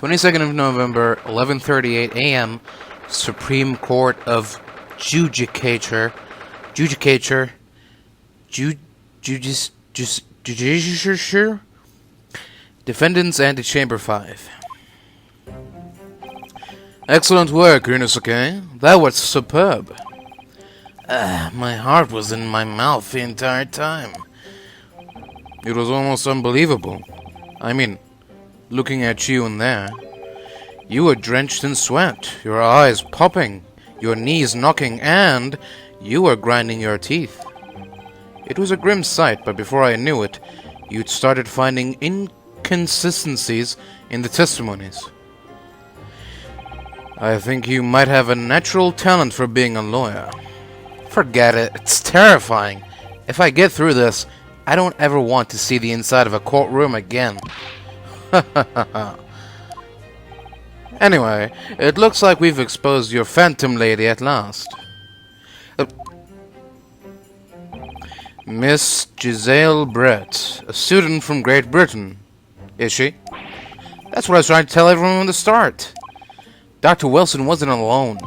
22nd of November, 11:38 a.m., Supreme Court of Judicature, Defendants Antechamber 5. Excellent work, Inosuke. That was superb. My heart was in my mouth the entire time. It was almost unbelievable. I mean, looking at you in there. You were drenched in sweat, your eyes popping, your knees knocking, and you were grinding your teeth. It was a grim sight, but before I knew it, you'd started finding inconsistencies in the testimonies. I think you might have a natural talent for being a lawyer. Forget it, it's terrifying. If I get through this, I don't ever want to see the inside of a courtroom again. Anyway, it looks like we've exposed your phantom lady at last. Miss Giselle Brett, a student from Great Britain. Is she? That's what I was trying to tell everyone from the start. Dr. Wilson wasn't alone.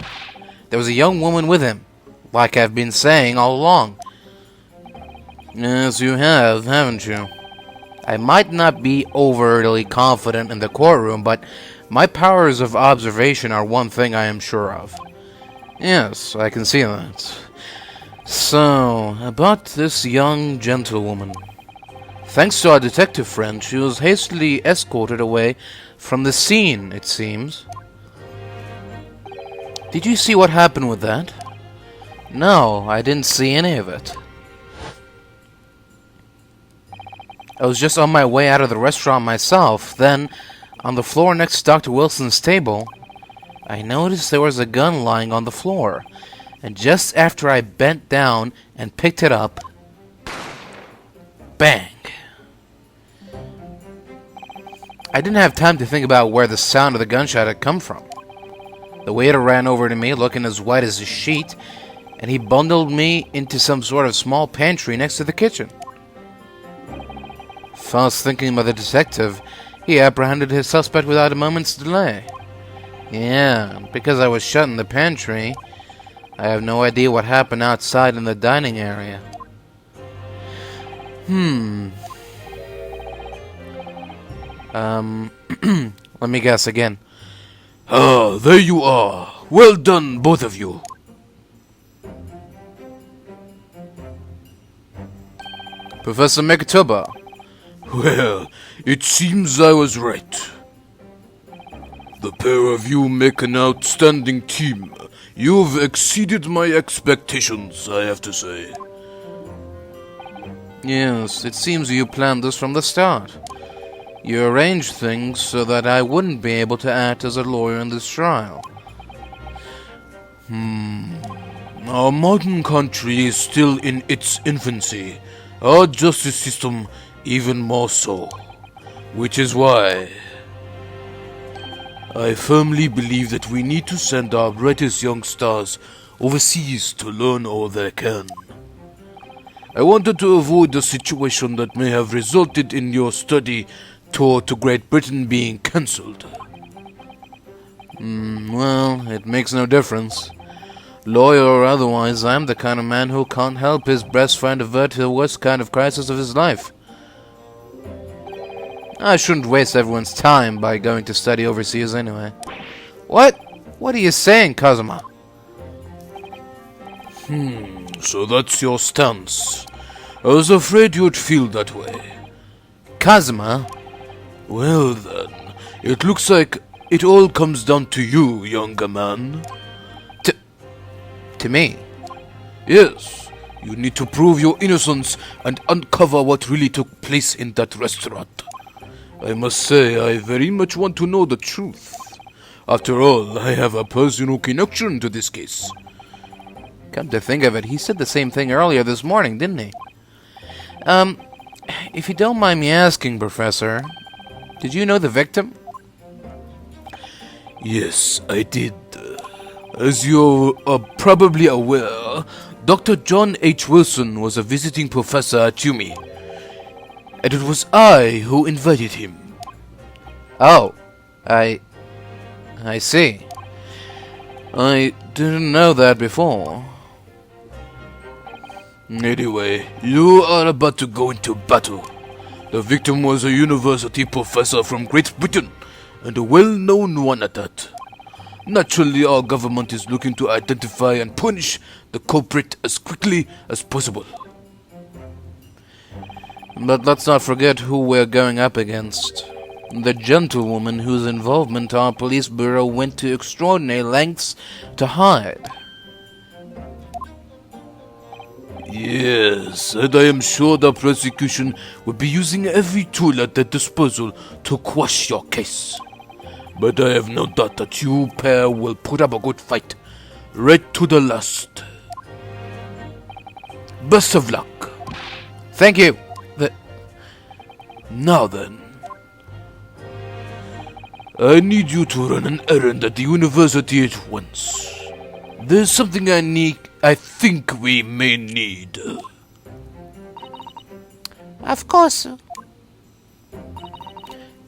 There was a young woman with him, like I've been saying all along. Yes, you have, haven't you? I might not be overly confident in the courtroom, but my powers of observation are one thing I am sure of. Yes, I can see that. So, about this young gentlewoman. Thanks to our detective friend, she was hastily escorted away from the scene, it seems. Did you see what happened with that? No, I didn't see any of it. I was just on my way out of the restaurant myself. Then, on the floor next to Dr. Wilson's table, I noticed there was a gun lying on the floor. And just after I bent down and picked it up, bang! I didn't have time to think about where the sound of the gunshot had come from. The waiter ran over to me, looking as white as a sheet, and he bundled me into some sort of small pantry next to the kitchen. Fast thinking by the detective, he apprehended his suspect without a moment's delay. Yeah, because I was shut in the pantry, I have no idea what happened outside in the dining area. Let me guess again. Ah, there you are. Well done, both of you. Professor Mekatoba. Well, it seems I was right. The pair of you make an outstanding team. You've exceeded my expectations, I have to say. Yes, it seems you planned this from the start. You arranged things so that I wouldn't be able to act as a lawyer in this trial. Our modern country is still in its infancy. Our justice system even more so. Which is why I firmly believe that we need to send our brightest young stars overseas to learn all they can. I wanted to avoid the situation that may have resulted in your study tour to Great Britain being cancelled. Well, it makes no difference. Lawyer or otherwise, I'm the kind of man who can't help his best friend avert the worst kind of crisis of his life. I shouldn't waste everyone's time by going to study overseas anyway. What? What are you saying, Kazuma? So that's your stance. I was afraid you'd feel that way. Kazuma? Well then, it looks like it all comes down to you, younger man. To me? Yes, you need to prove your innocence and uncover what really took place in that restaurant. I must say, I very much want to know the truth. After all, I have a personal connection to this case. Come to think of it, he said the same thing earlier this morning, didn't he? If you don't mind me asking, Professor, did you know the victim? Yes, I did. As you are probably aware, Dr. John H. Wilson was a visiting professor at UMI. And it was I who invited him. Oh, I I see. I didn't know that before. Anyway, you are about to go into battle. The victim was a university professor from Great Britain, and a well-known one at that. Naturally, our government is looking to identify and punish the culprit as quickly as possible. But let's not forget who we're going up against. The gentlewoman whose involvement our police bureau went to extraordinary lengths to hide. Yes, and I am sure the prosecution will be using every tool at their disposal to quash your case. But I have no doubt that you pair will put up a good fight, right to the last. Best of luck. Thank you. Now then, I need you to run an errand at the university at once. There's something I think we may need. Of course.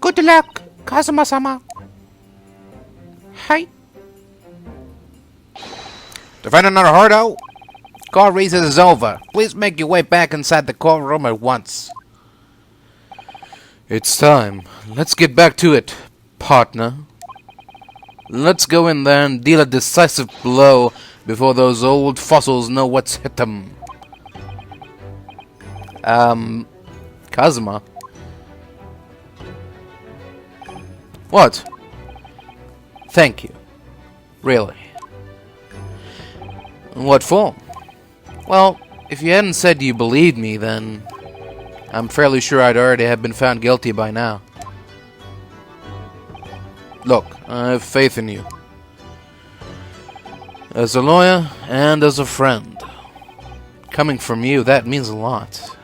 Good luck, Kazuma-sama. Hi. Defender Naruhodo, court recess is over. Please make your way back inside the courtroom at once. It's time. Let's get back to it, partner. Let's go in there and deal a decisive blow before those old fossils know what's hit them. Kazuma? What? Thank you. Really. What for? Well, if you hadn't said you believed me, then I'm fairly sure I'd already have been found guilty by now. Look, I have faith in you. As a lawyer and as a friend. Coming from you, that means a lot.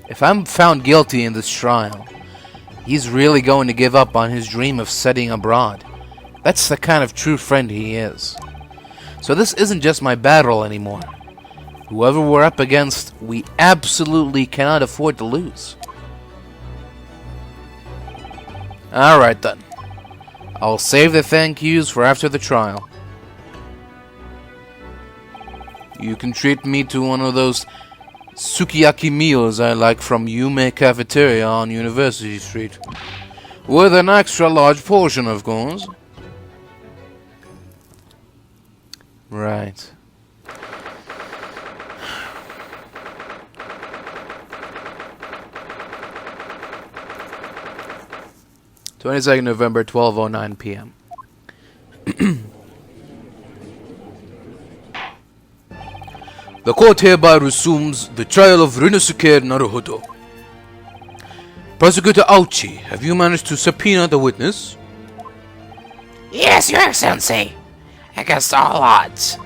If I'm found guilty in this trial, he's really going to give up on his dream of studying abroad. That's the kind of true friend he is. So this isn't just my battle anymore. Whoever we're up against, we absolutely cannot afford to lose. Alright then. I'll save the thank yous for after the trial. You can treat me to one of those sukiyaki meals I like from Yume Cafeteria on University Street. With an extra large portion, of course. Right. 22nd November, 12:09 p.m. The court hereby resumes the trial of Ryunosuke Naruhodo. Prosecutor Auchi, have you managed to subpoena the witness? Yes, Your Excellency. Against all odds.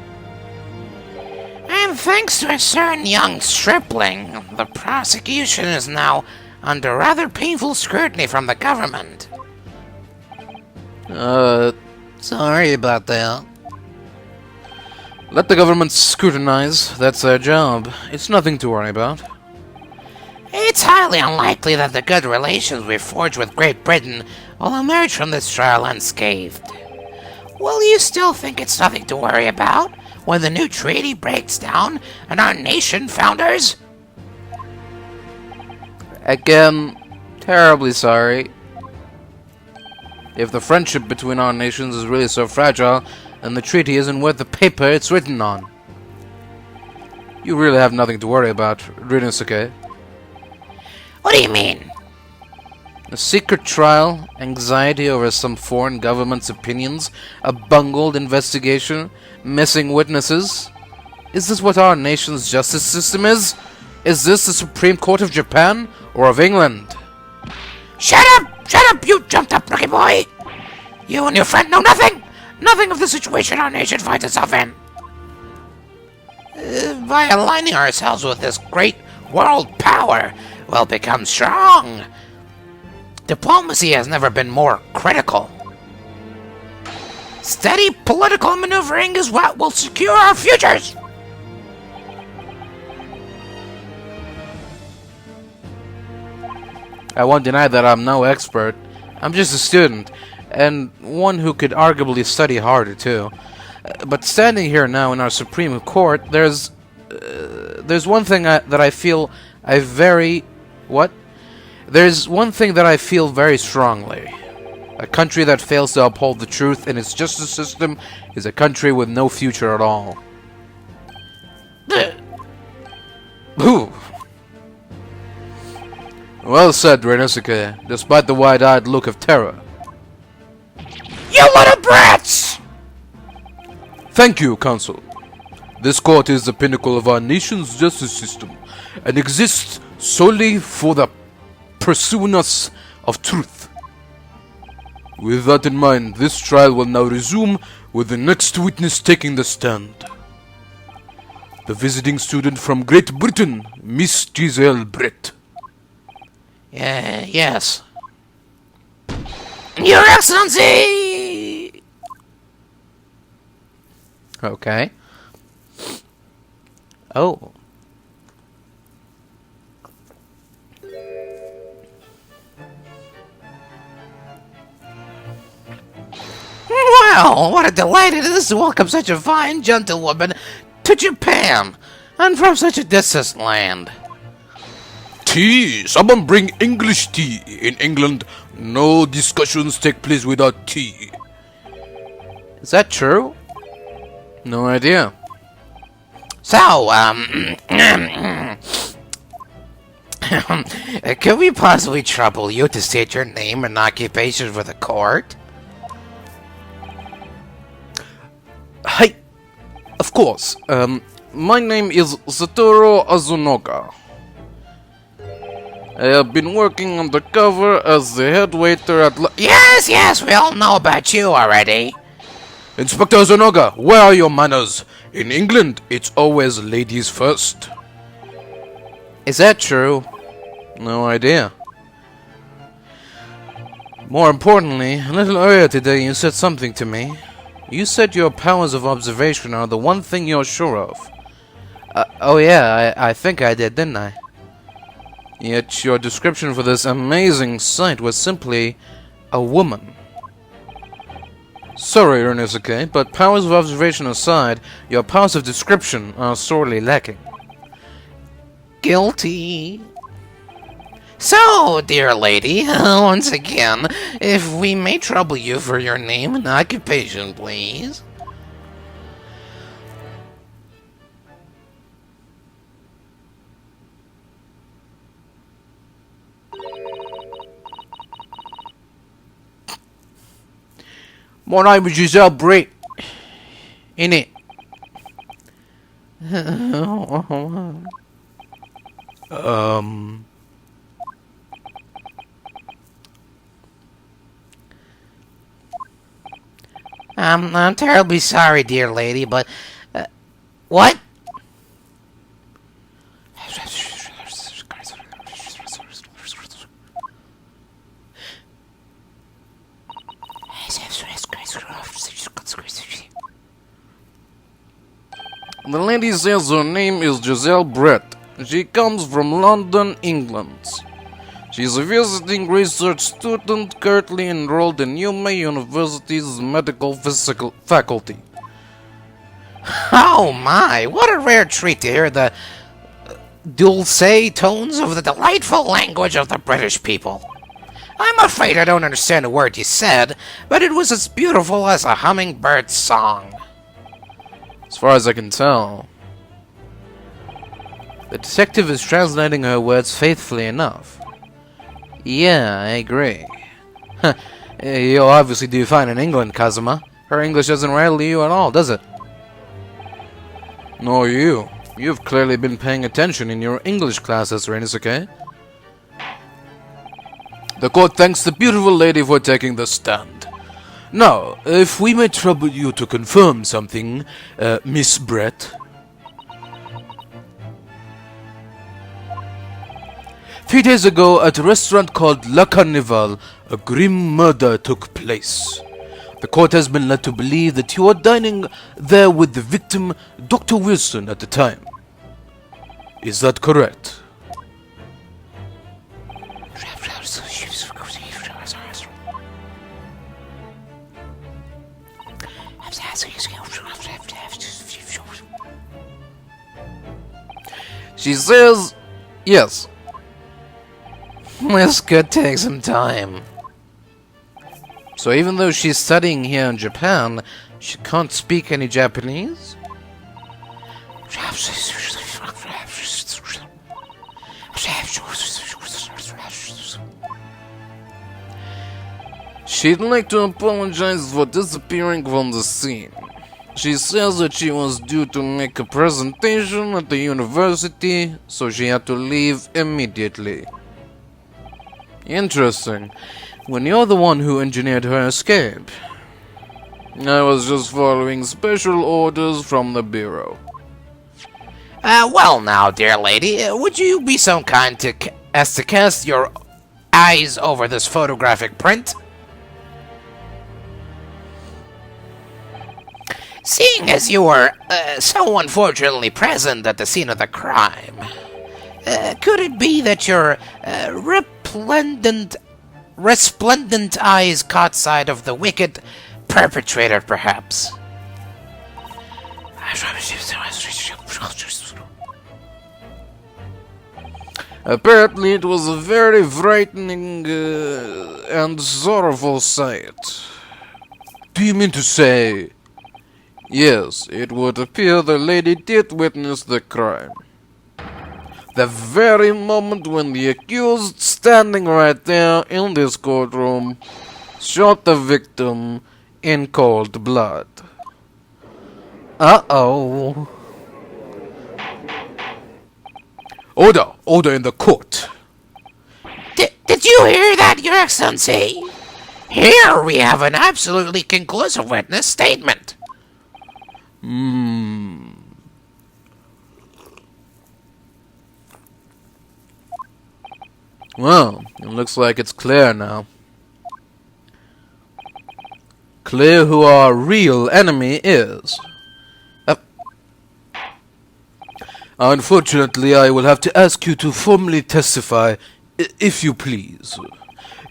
And thanks to a certain young stripling, the prosecution is now under rather painful scrutiny from the government. Sorry about that. Let the government scrutinize. That's their job. It's nothing to worry about. It's highly unlikely that the good relations we've forged with Great Britain will emerge from this trial unscathed. Will you still think it's nothing to worry about when the new treaty breaks down and our nation founders? Again, terribly sorry. If the friendship between our nations is really so fragile, then the treaty isn't worth the paper it's written on. You really have nothing to worry about, Ryunosuke. What do you mean? A secret trial, anxiety over some foreign government's opinions, a bungled investigation, missing witnesses. Is this what our nation's justice system is? Is this the Supreme Court of Japan or of England? Shut up! Shut up, you jumped-up rookie boy! You and your friend know nothing! Nothing of the situation our nation finds itself in. By aligning ourselves with this great world power, we'll become strong. Diplomacy has never been more critical. Steady political maneuvering is what will secure our futures. I won't deny that I'm no expert, I'm just a student, and one who could arguably study harder, too. But standing here now in our Supreme Court, there's one thing that I feel I very... What? There's one thing that I feel very strongly. A country that fails to uphold the truth in its justice system is a country with no future at all. Ooh. Well said, Renosuke, despite the wide-eyed look of terror. You little brats! Thank you, Counsel. This court is the pinnacle of our nation's justice system and exists solely for the pursuance of truth. With that in mind, this trial will now resume with the next witness taking the stand. The visiting student from Great Britain, Miss Giselle Brett. Yes. Your Excellency! Okay. Oh. Well, what a delight it is to welcome such a fine gentlewoman to Japan, and from such a distant land. Tea! Someone bring English tea! In England, no discussions take place without tea. Is that true? No idea. So, could we possibly trouble you to state your name and occupation for the court? Hi! Of course. My name is Satoru Azunoga. I have been working undercover as the head waiter at Yes, we all know about you already. Inspector Azunoga, where are your manners? In England, it's always ladies first. Is that true? No idea. More importantly, a little earlier today you said something to me. You said your powers of observation are the one thing you're sure of. Oh yeah, I think I did, didn't I? Yet your description for this amazing sight was simply a woman. Sorry, Renosuke, but powers of observation aside, your powers of description are sorely lacking. Guilty. So, dear lady, once again, if we may trouble you for your name and occupation, please. My name is Giselle Brett. Innit? I'm terribly sorry, dear lady, but... what? The lady says her name is Giselle Brett. She comes from London, England. She's a visiting research student currently enrolled in Yuma University's medical physical faculty. Oh my, what a rare treat to hear the dulce tones of the delightful language of the British people. I'm afraid I don't understand a word you said, but it was as beautiful as a hummingbird's song. As far as I can tell, the detective is translating her words faithfully enough. Yeah, I agree. You'll obviously do fine in England, Kazuma. Her English doesn't rattle you at all, does it? Nor you. You've clearly been paying attention in your English classes, Renosuke. The court thanks the beautiful lady for taking the stand. Now, if we may trouble you to confirm something, Miss Brett. 3 days ago, at a restaurant called La Carnival, a grim murder took place. The court has been led to believe that you are dining there with the victim, Dr. Wilson, at the time. Is that correct? She says yes. This could take some time. So even though she's studying here in Japan, she can't speak any Japanese? She'd like to apologize for disappearing from the scene. She says that she was due to make a presentation at the university, so she had to leave immediately. Interesting. When you're the one who engineered her escape. I was just following special orders from the Bureau. Well now, dear lady, would you be so kind as to cast your eyes over this photographic print? Seeing as you were so unfortunately present at the scene of the crime, could it be that your resplendent eyes caught sight of the wicked perpetrator, perhaps? Apparently it was a very frightening and sorrowful sight. Do you mean to say... Yes, it would appear the lady did witness the crime. The very moment when the accused, standing right there in this courtroom, shot the victim in cold blood. Uh-oh. Order in the court. Did you hear that, Your Excellency? Here we have an absolutely conclusive witness statement. Well, it looks like it's clear now. Clear who our real enemy is. Unfortunately, I will have to ask you to formally testify, if you please.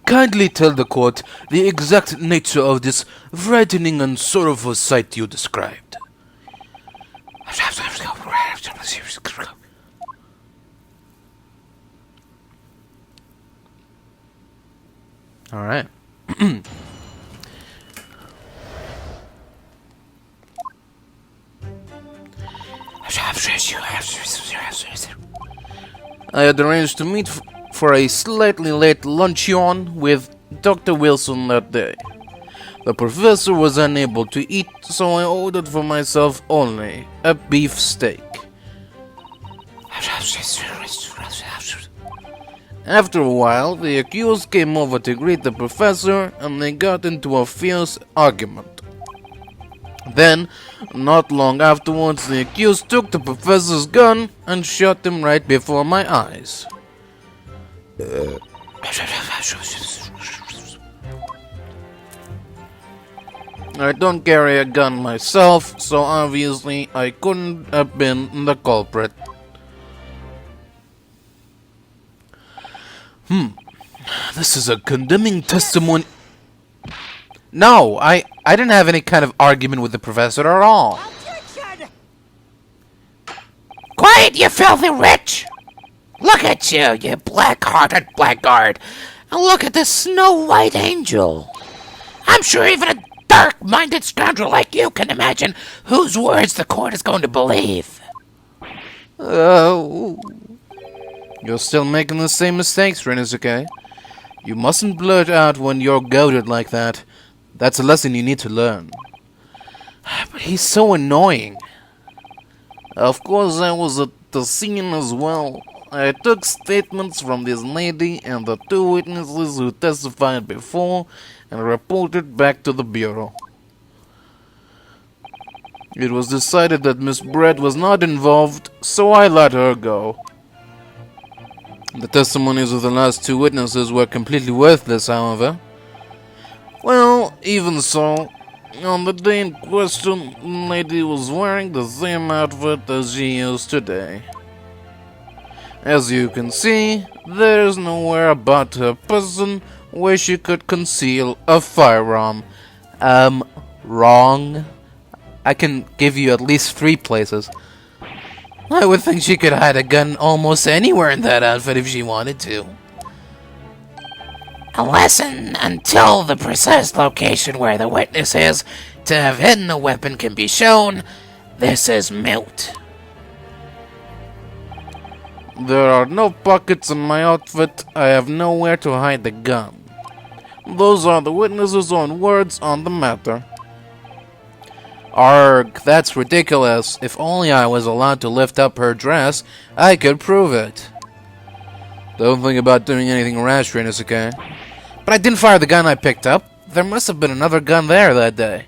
Kindly tell the court the exact nature of this frightening and sorrowful sight you described. All right. I had arranged to meet for a slightly late luncheon with Dr. Wilson that day. The professor was unable to eat, so I ordered for myself only a beef steak. After a while, the accused came over to greet the professor, and they got into a fierce argument. Then, not long afterwards, the accused took the professor's gun and shot him right before my eyes. I don't carry a gun myself, so obviously I couldn't have been the culprit. This is a condemning testimony. No, I didn't have any kind of argument with the professor at all. Quiet, you filthy wretch! Look at you, you black-hearted blackguard! And look at this snow-white angel! I'm sure even a dark-minded scoundrel like you can imagine whose words the court is going to believe. Oh. You're still making the same mistakes, Renosuke. You mustn't blurt out when you're goaded like that. That's a lesson you need to learn. But he's so annoying. Of course, I was at the scene as well. I took statements from this lady and the two witnesses who testified before and reported back to the Bureau. It was decided that Miss Brett was not involved, so I let her go. The testimonies of the last two witnesses were completely worthless, however. Well, even so, on the day in question, the lady was wearing the same outfit as she is today. As you can see, There's nowhere about her person where she could conceal a firearm. Wrong. I can give you at least 3 places. I would think she could hide a gun almost anywhere in that outfit if she wanted to. A lesson until the precise location where the witness is to have hidden the weapon can be shown. This is moot. There are no pockets in my outfit. I have nowhere to hide the gun. Those are the witness's own words on the matter. Arg, that's ridiculous. If only I was allowed to lift up her dress, I could prove it. Don't think about doing anything rash, Inosuke. But I didn't fire the gun I picked up. There must have been another gun there that day.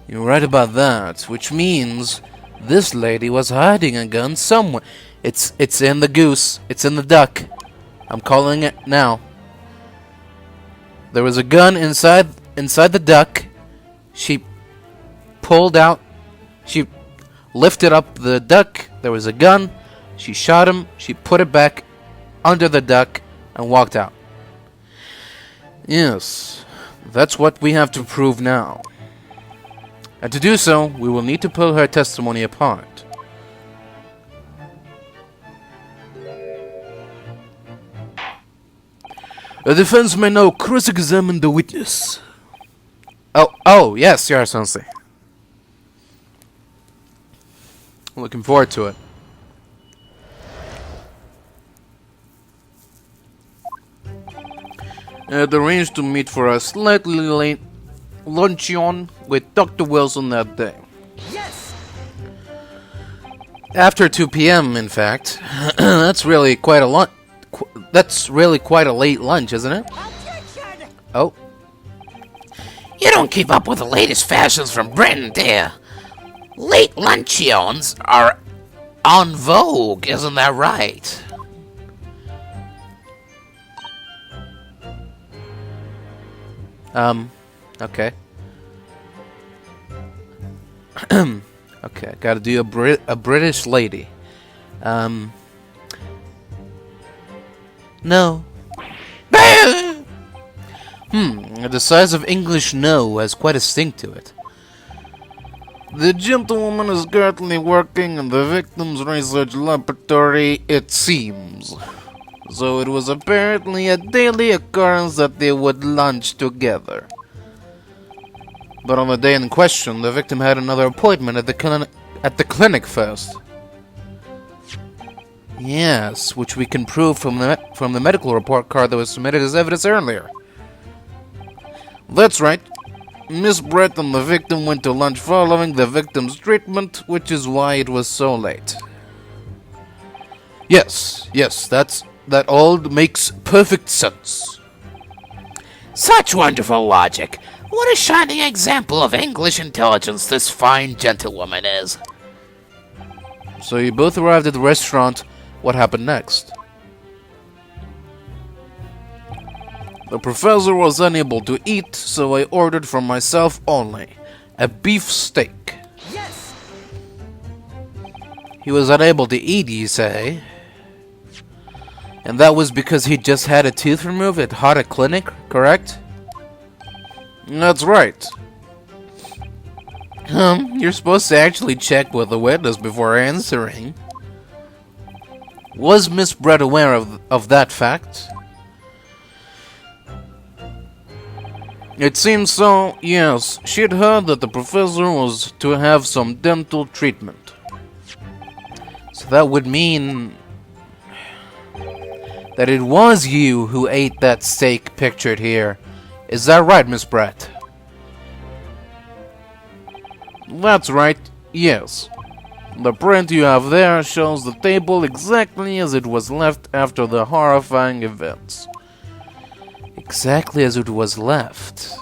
You're right about that, which means this lady was hiding a gun somewhere. It's in the goose. It's in the duck. I'm calling it now. There was a gun inside the duck. She pulled out. She lifted up the duck. There was a gun. She shot him. She put it back under the duck and walked out. Yes, that's what we have to prove now. And to do so, we will need to pull her testimony apart. The defense may now cross-examine the witness. Oh, yes, Yara-sensei. Looking forward to it. I had arranged to meet for a slightly late luncheon with Dr. Wilson that day. Yes! After 2 p.m., in fact. That's really quite a That's really quite a late lunch, isn't it? Objection! Oh. You don't keep up with the latest fashions from Britain, do you? Late luncheons are en vogue, isn't that right? Okay. Okay, gotta do a British lady. No. The size of English no has quite a sting to it. The gentlewoman is currently working in the victim's research laboratory, it seems. So it was apparently a daily occurrence that they would lunch together. But on the day in question, the victim had another appointment at the clinic first. Yes, which we can prove from the medical report card that was submitted as evidence earlier. That's right. Miss Brett and the victim went to lunch following the victim's treatment, which is why it was so late. Yes, that all makes perfect sense. Such wonderful logic. What a shining example of English intelligence this fine gentlewoman is. So you both arrived at the restaurant. What happened next? The professor was unable to eat, so I ordered for myself only a beef steak. Yes! He was unable to eat, you say? And that was because he just had a tooth removed at Hada Clinic, correct? That's right. You're supposed to actually check with the witness before answering. Was Miss Brett aware of that fact? It seems so, yes. She had heard that the professor was to have some dental treatment. So that would mean that it was you who ate that steak pictured here. Is that right, Miss Brett? That's right, yes. The print you have there shows the table exactly as it was left after the horrifying events. Exactly as it was left.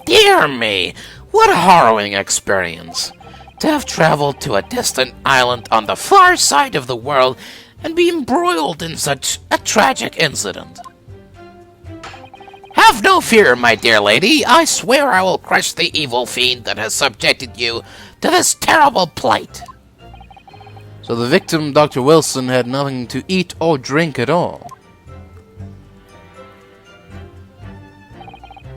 Dear me, what a harrowing experience. To have traveled to a distant island on the far side of the world and be embroiled in such a tragic incident. Have no fear, my dear lady. I swear I will crush the evil fiend that has subjected you to this terrible plight. So the victim, Dr. Wilson, had nothing to eat or drink at all.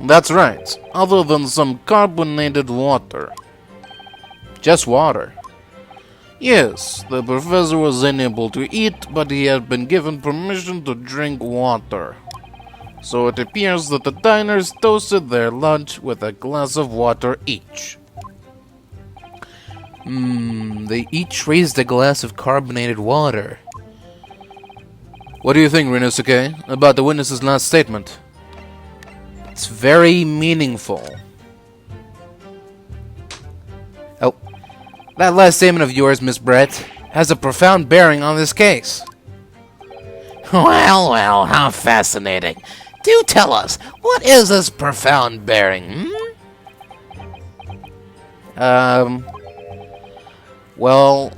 That's right, other than some carbonated water. Just water. Yes, the professor was unable to eat, but he had been given permission to drink water. So it appears that the diners toasted their lunch with a glass of water each. They each raised a glass of carbonated water. What do you think, Rinosuke, about the witness's last statement? It's very meaningful. Oh, that last statement of yours, Miss Brett, has a profound bearing on this case. Well, well, how fascinating. Do tell us, what is this profound bearing, Well,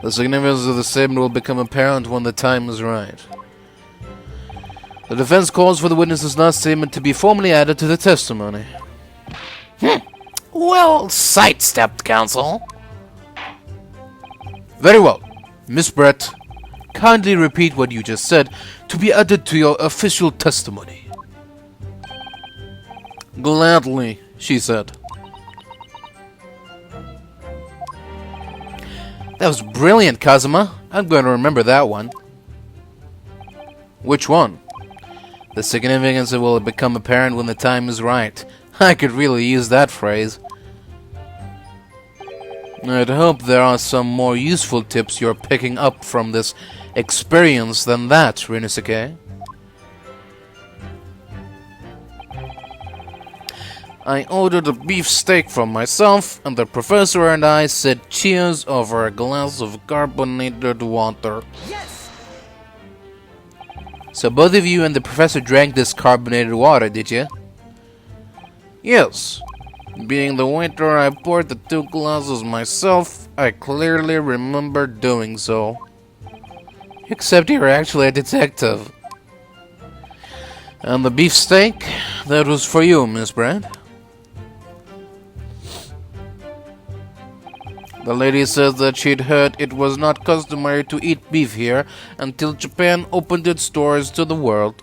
the significance of the statement will become apparent when the time is right. The defense calls for the witness's last statement to be formally added to the testimony. Well sidestepped, counsel. Very well. Miss Brett, kindly repeat what you just said to be added to your official testimony. Gladly, she said. That was brilliant, Kazuma. I'm going to remember that one. Which one? The significance will become apparent when the time is right. I could really use that phrase. I'd hope there are some more useful tips you're picking up from this experience than that, Rinosuke. I ordered a beef steak for myself, and the professor and I said cheers over a glass of carbonated water. Yes! So both of you and the professor drank this carbonated water, did you? Yes. Being the waiter, I poured the 2 glasses myself. I clearly remember doing so. Except you're actually a detective. And the beef steak? That was for you, Miss Brand. The lady says that she'd heard it was not customary to eat beef here until Japan opened its doors to the world.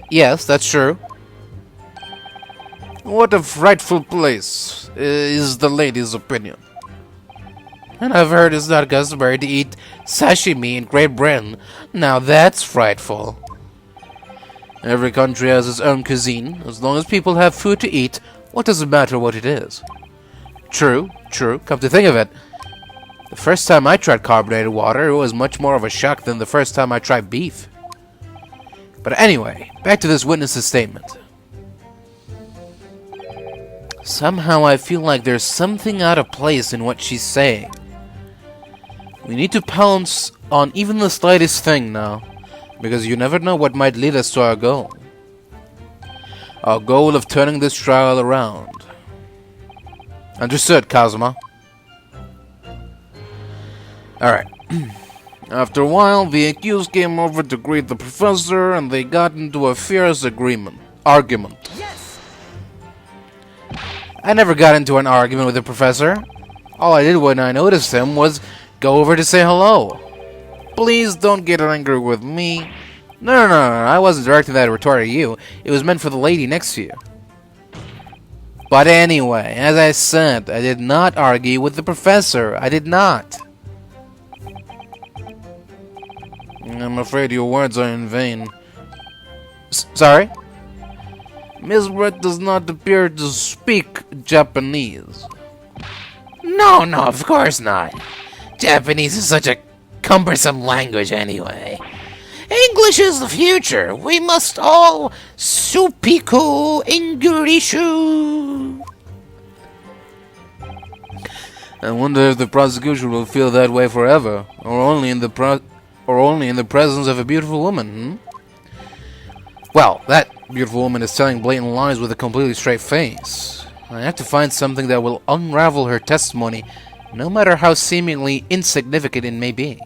Yes, that's true. What a frightful place, is the lady's opinion. And I've heard it's not customary to eat sashimi in Great Britain. Now that's frightful. Every country has its own cuisine. As long as people have food to eat, what does it matter what it is? True, true. Come to think of it, the first time I tried carbonated water, it was much more of a shock than the first time I tried beef. But anyway, back to this witness's statement. Somehow I feel like there's something out of place in what she's saying. We need to pounce on even the slightest thing now, because you never know what might lead us to our goal. Our goal of turning this trial around. Understood, Kazuma. Alright. After a while, the accused came over to greet the professor, and they got into a fierce argument. Yes! I never got into an argument with the professor. All I did when I noticed him was go over to say hello. Please don't get angry with me. No, I wasn't directing that retort at you. It was meant for the lady next to you. But anyway, as I said, I did not argue with the professor. I did not. I'm afraid your words are in vain. Sorry? Miss Brett does not appear to speak Japanese. No, of course not. Japanese is such a cumbersome language anyway. English is the future. We must all supiku Englishu. I wonder if the prosecution will feel that way forever, or only in the presence of a beautiful woman. Well, that beautiful woman is telling blatant lies with a completely straight face. I have to find something that will unravel her testimony, no matter how seemingly insignificant it may be.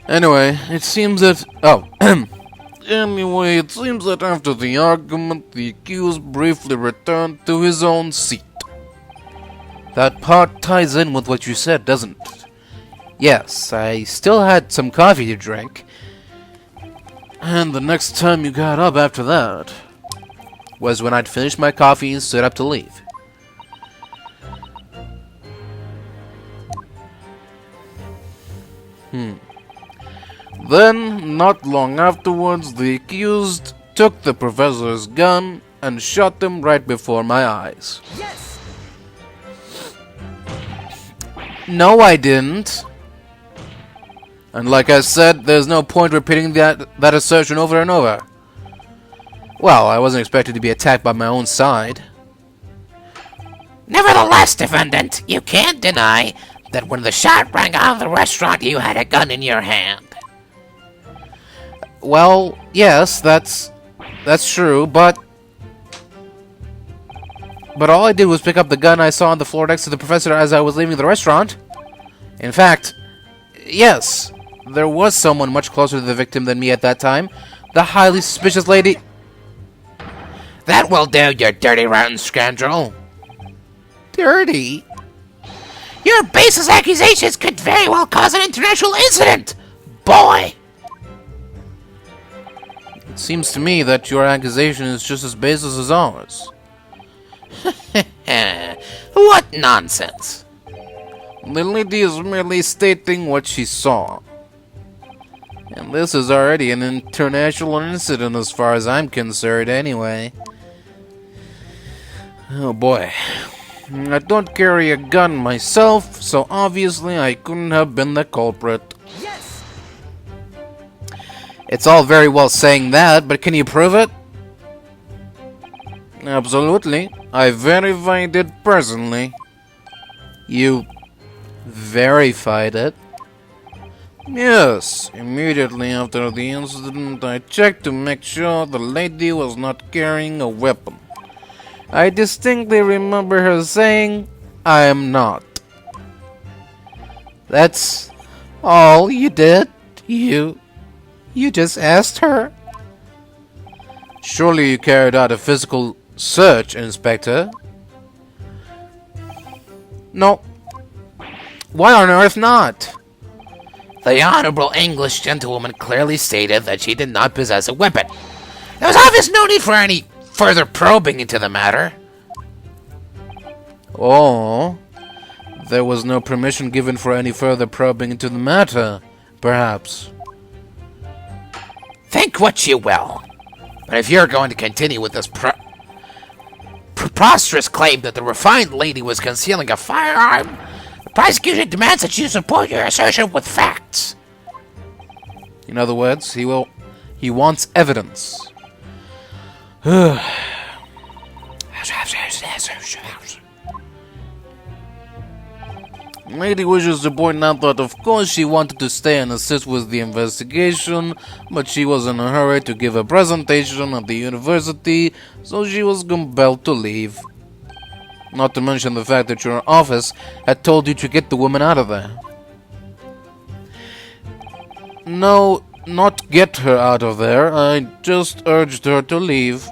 Anyway, it seems that... Anyway, it seems that after the argument, the accused briefly returned to his own seat. That part ties in with what you said, doesn't it? Yes, I still had some coffee to drink. And the next time you got up after that was when I'd finished my coffee and stood up to leave. Then, not long afterwards, the accused took the professor's gun and shot him right before my eyes. Yes! No, I didn't. And like I said, there's no point repeating that assertion over and over. Well, I wasn't expected to be attacked by my own side. Nevertheless, defendant, you can't deny that when the shot rang out of the restaurant, you had a gun in your hand. Well, yes, that's true, but all I did was pick up the gun I saw on the floor next to the professor as I was leaving the restaurant. In fact, yes, there was someone much closer to the victim than me at that time. The highly suspicious lady. That will do, you dirty rotten scoundrel. Dirty? Your baseless accusations could very well cause an international incident, boy! It seems to me that your accusation is just as baseless as ours. What nonsense. The lady is merely stating what she saw. And this is already an international incident as far as I'm concerned anyway. Oh boy. I don't carry a gun myself, so obviously I couldn't have been the culprit. Yes! It's all very well saying that, but can you prove it? Absolutely. I verified it personally. You verified it? Yes. Immediately after the incident, I checked to make sure the lady was not carrying a weapon. I distinctly remember her saying, "I am not." That's all you did? You just asked her? Surely you carried out a physical search, Inspector. No. Why on earth not? The honorable English gentlewoman clearly stated that she did not possess a weapon. There was obviously no need for any further probing into the matter. Oh, there was no permission given for any further probing into the matter, perhaps. Think what you will. But if you're going to continue with this preposterous claim that the refined lady was concealing a firearm, the prosecution demands that you support your assertion with facts. In other words, he wants evidence. Lady wishes to point out that of course she wanted to stay and assist with the investigation, but she was in a hurry to give a presentation at the university, so she was compelled to leave. Not to mention the fact that your office had told you to get the woman out of there. No, not get her out of there, I just urged her to leave.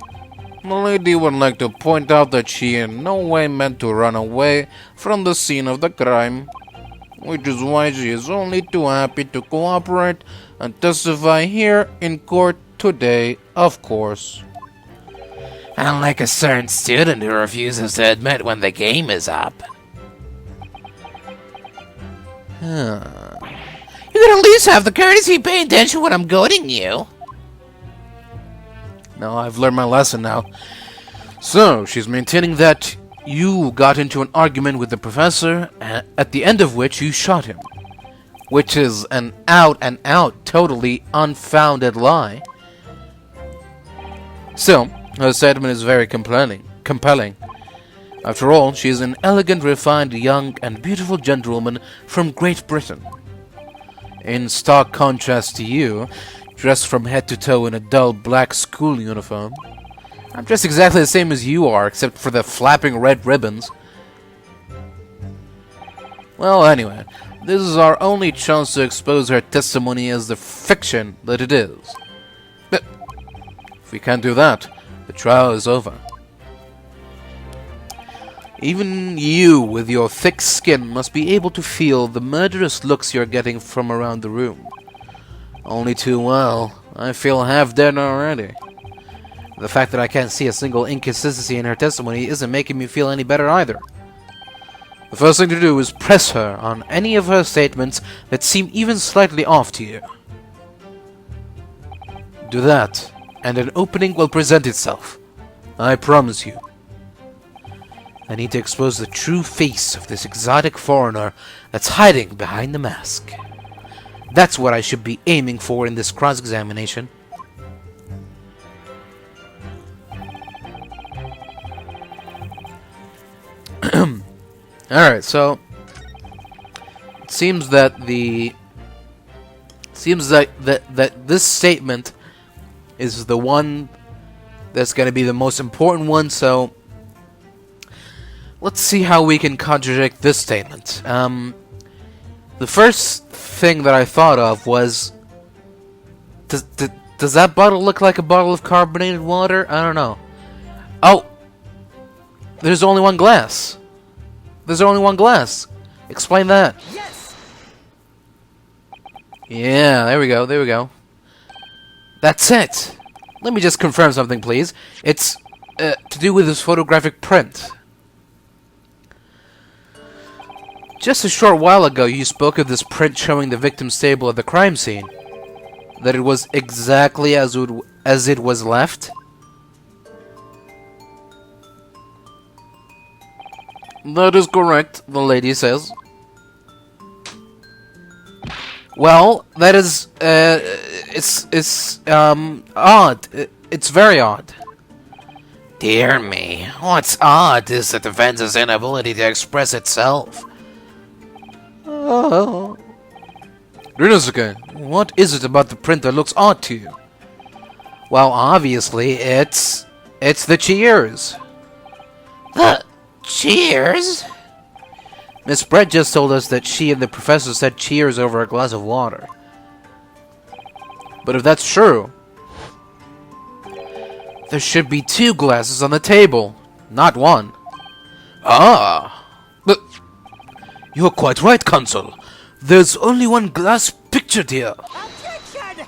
The lady would like to point out that she in no way meant to run away from the scene of the crime, which is why she is only too happy to cooperate and testify here in court today, of course. Unlike a certain student who refuses to admit when the game is up. You could at least have the courtesy to pay attention when I'm goading you. No, I've learned my lesson now. So, she's maintaining that you got into an argument with the professor, at the end of which you shot him. Which is an out-and-out, totally unfounded lie. Still, her statement is very compelling. After all, she is an elegant, refined, young, and beautiful gentlewoman from Great Britain. In stark contrast to you, dressed from head to toe in a dull black school uniform. I'm dressed exactly the same as you are, except for the flapping red ribbons. Well, anyway, this is our only chance to expose her testimony as the fiction that it is. But if we can't do that, the trial is over. Even you, with your thick skin, must be able to feel the murderous looks you're getting from around the room. Only too well. I feel half dead already. The fact that I can't see a single inconsistency in her testimony isn't making me feel any better either. The first thing to do is press her on any of her statements that seem even slightly off to you. Do that, and an opening will present itself. I promise you. I need to expose the true face of this exotic foreigner that's hiding behind the mask. That's what I should be aiming for in this cross-examination. Alright, so it seems that that this statement is the one that's going to be the most important one, so let's see how we can contradict this statement. The first thing that I thought of was, does that bottle look like a bottle of carbonated water? I don't know. Oh, there's only one glass. There's only one glass. Explain that. Yes. Yeah, there we go, there we go. That's it. Let me just confirm something, please. It's to do with this photographic print. Just a short while ago, you spoke of this print showing the victim's table at the crime scene. That it was exactly as it was left. That is correct, the lady says. Well, that is, it's odd. It's very odd. Dear me, what's odd is the defense's inability to express itself. Oh. Rinosuke, what is it about the print that looks odd to you? Well, obviously, it's the cheers. The cheers? Miss Brett just told us that she and the professor said cheers over a glass of water. But if that's true, there should be 2 glasses on the table, not 1. Ah! But you're quite right, Consul. There's only 1 glass pictured here. Objection!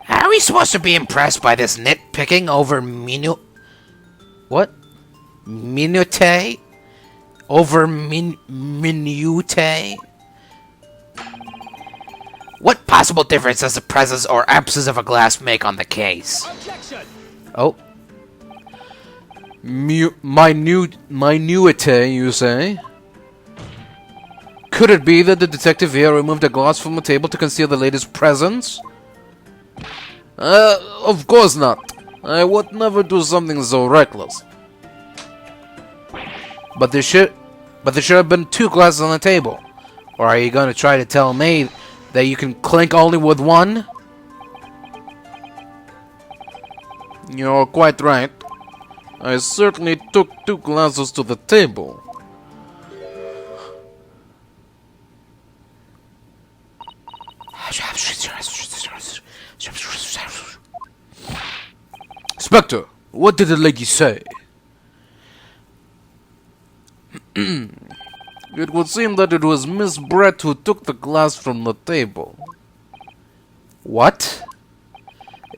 Are we supposed to be impressed by this nitpicking over What? minute? Over minute? What possible difference does the presence or absence of a glass make on the case? Objection! Oh. Minuity, you say? Could it be that the detective here removed a glass from the table to conceal the lady's presence? Of course not. I would never do something so reckless. But there should have been 2 glasses on the table. Or are you going to try to tell me that you can clink only with 1? You're quite right. I certainly took 2 glasses to the table. Spectre, what did the lady say? It would seem that it was Miss Brett who took the glass from the table. What?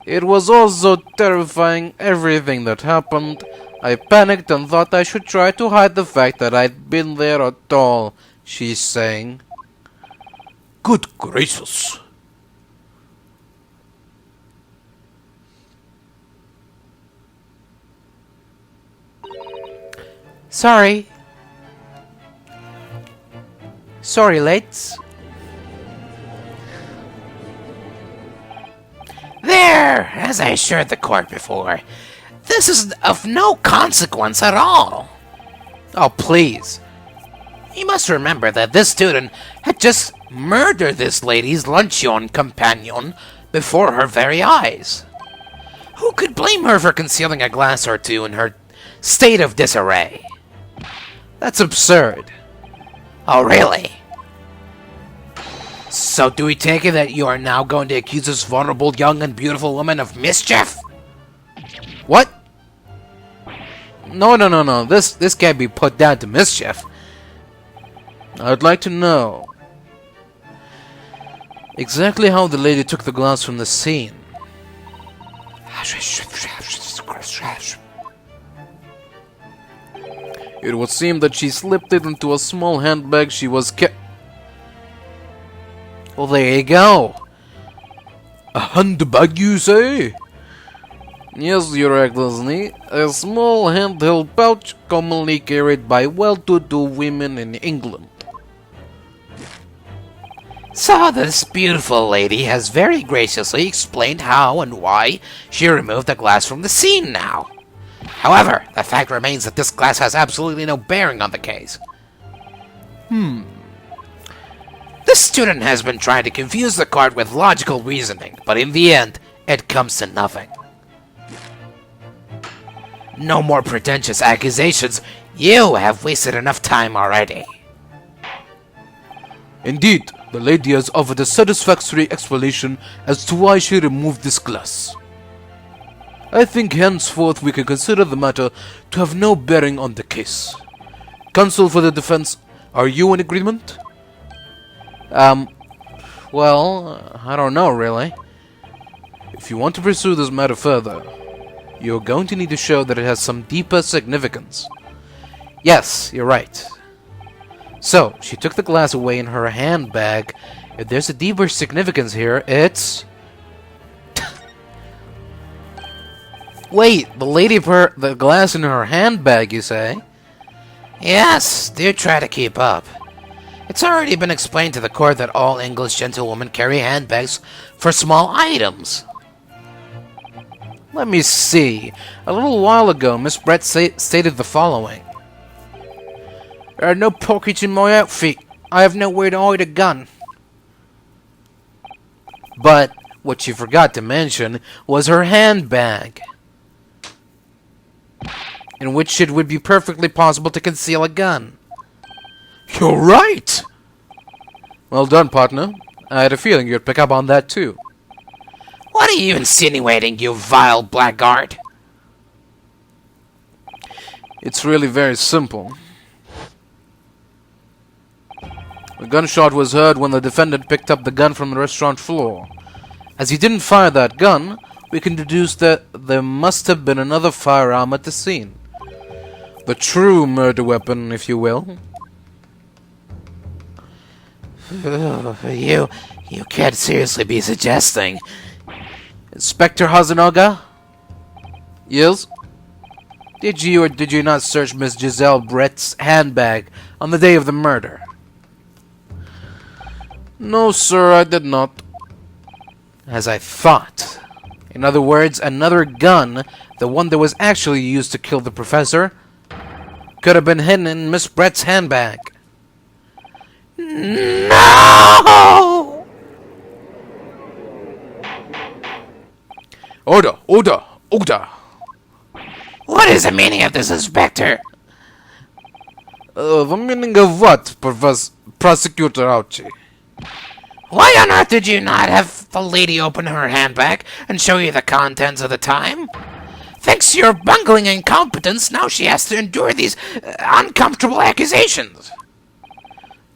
It was all so terrifying, everything that happened. I panicked and thought I should try to hide the fact that I'd been there at all, she's saying. Good gracious. Sorry. Sorry, lates. There! As I assured the court before, this is of no consequence at all. Oh, please. You must remember that this student had just murdered this lady's luncheon companion before her very eyes. Who could blame her for concealing a glass or 2 in her state of disarray? That's absurd. Oh, really? So do we take it that you are now going to accuse this vulnerable young and beautiful woman of mischief? What? No. This can't be put down to mischief. I'd like to know exactly how the lady took the glass from the scene. It would seem that she slipped it into a small handbag she was Well, there you go. A handbag, you say? Yes, Your Excellency, a small handheld pouch commonly carried by well-to-do women in England. So this beautiful lady has very graciously explained how and why she removed the glass from the scene now. However, the fact remains that this glass has absolutely no bearing on the case. This student has been trying to confuse the court with logical reasoning, but in the end, it comes to nothing. No more pretentious accusations. You have wasted enough time already. Indeed, the lady has offered a satisfactory explanation as to why she removed this glass. I think henceforth we can consider the matter to have no bearing on the case. Counsel for the defense, are you in agreement? Well, I don't know, really. If you want to pursue this matter further, you're going to need to show that it has some deeper significance. Yes, you're right. So, she took the glass away in her handbag. If there's a deeper significance here, it's... Wait, the lady put the glass in her handbag, you say? Yes, do try to keep up. It's already been explained to the court that all English gentlewomen carry handbags for small items. Let me see. A little while ago, Miss Brett stated the following. There are no pockets in my outfit. I have nowhere to hide a gun. But what she forgot to mention was her handbag, in which it would be perfectly possible to conceal a gun. You're right! Well done, partner. I had a feeling you'd pick up on that too. What are you insinuating, you vile blackguard? It's really very simple. A gunshot was heard when the defendant picked up the gun from the restaurant floor. As he didn't fire that gun, we can deduce that there must have been another firearm at the scene. The true murder weapon, if you will. You can't seriously be suggesting. Inspector Hazunaga? Yes? Did you or did you not search Miss Giselle Brett's handbag on the day of the murder? No, sir, I did not. As I thought. In other words, another gun, the one that was actually used to kill the professor, could have been hidden in Miss Brett's handbag. No! Order! Order! Order! What is the meaning of this, Inspector? The meaning of what, Prosecutor Ouchie? Why on earth did you not have the lady open her handbag and show you the contents of the time? Thanks to your bungling incompetence, now she has to endure these uncomfortable accusations.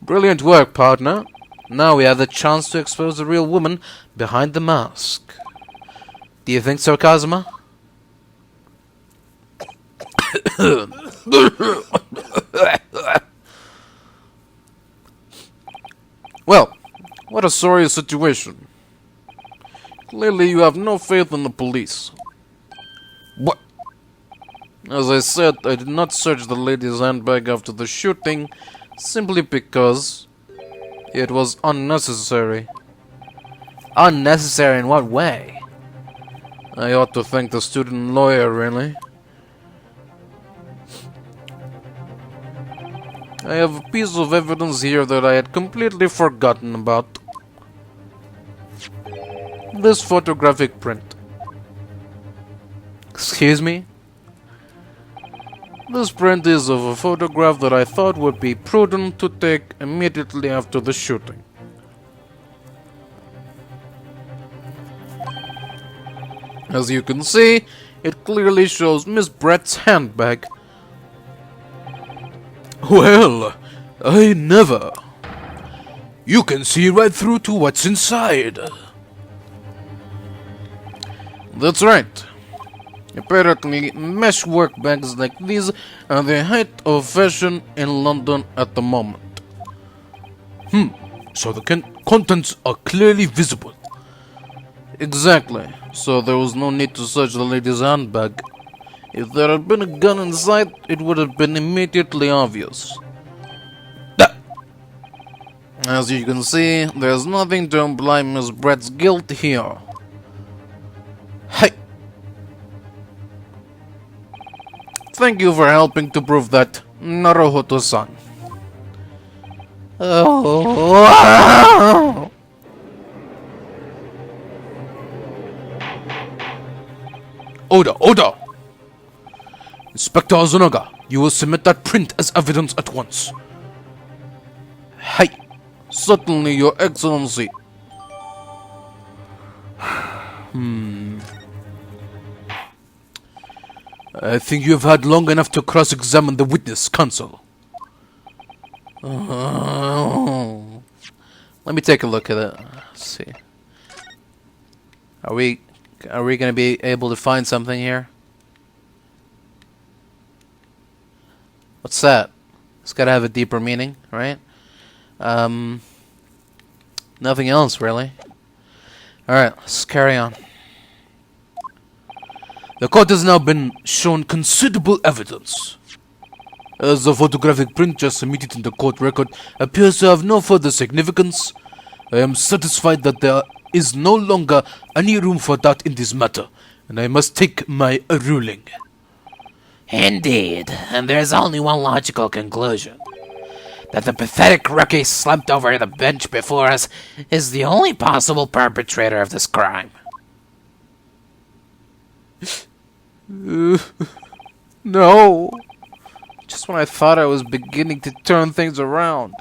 Brilliant work, partner. Now we have the chance to expose the real woman behind the mask. Do you think so, Kazuma? Well, what a sorry situation. Clearly you have no faith in the police. What? As I said, I did not search the lady's handbag after the shooting, simply because it was unnecessary. Unnecessary in what way? I ought to thank the student lawyer, really. I have a piece of evidence here that I had completely forgotten about. This photographic print. Excuse me? This print is of a photograph that I thought would be prudent to take immediately after the shooting. As you can see, it clearly shows Miss Brett's handbag Well, I never. You can see right through to what's inside. That's right. Apparently, mesh workbenches like these are the height of fashion in London at the moment. So the contents are clearly visible. Exactly. So there was no need to search the lady's handbag. If there had been a gun inside, it would have been immediately obvious. As you can see, there's nothing to imply Miss Brett's guilt here. Hey! Thank you for helping to prove that, Naruhodo-san. Oh. Order! Inspector Azunaga, you will submit that print as evidence at once. Hey! Certainly, Your Excellency. I think you have had long enough to cross-examine the witness, Consul. Let me take a look at it. Let's see. Are we gonna be able to find something here? What's that? It's gotta have a deeper meaning, right? Nothing else, really. Alright, let's carry on. The court has now been shown considerable evidence. As the photographic print just submitted in the court record appears to have no further significance, I am satisfied that there is no longer any room for doubt in this matter, and I must take my ruling. Indeed, and there's only one logical conclusion. That the pathetic rookie slumped over the bench before us is the only possible perpetrator of this crime. No! Just when I thought I was beginning to turn things around.